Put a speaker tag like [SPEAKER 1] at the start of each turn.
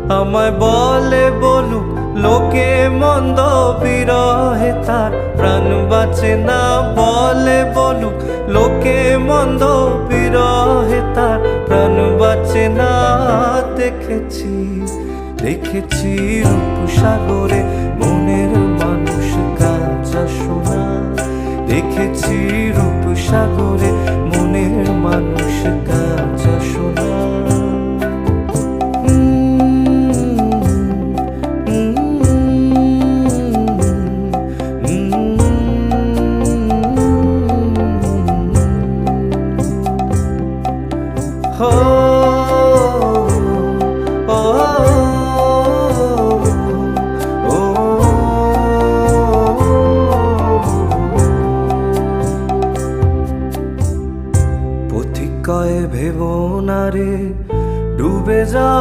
[SPEAKER 1] আমায় বলে বলুক লোকে মন্দ, বিরহে তার প্রাণ বাঁচে না। বলে বলুক লোকে মন্দ, বিরহে তার প্রাণ বাঁচে না। দেখেছি দেখেছি রূপসাগরে মনের মানুষ কাঁচা সোনা। দেখেছি রূপসাগরে মনের মানুষ কাঁচা সোনা।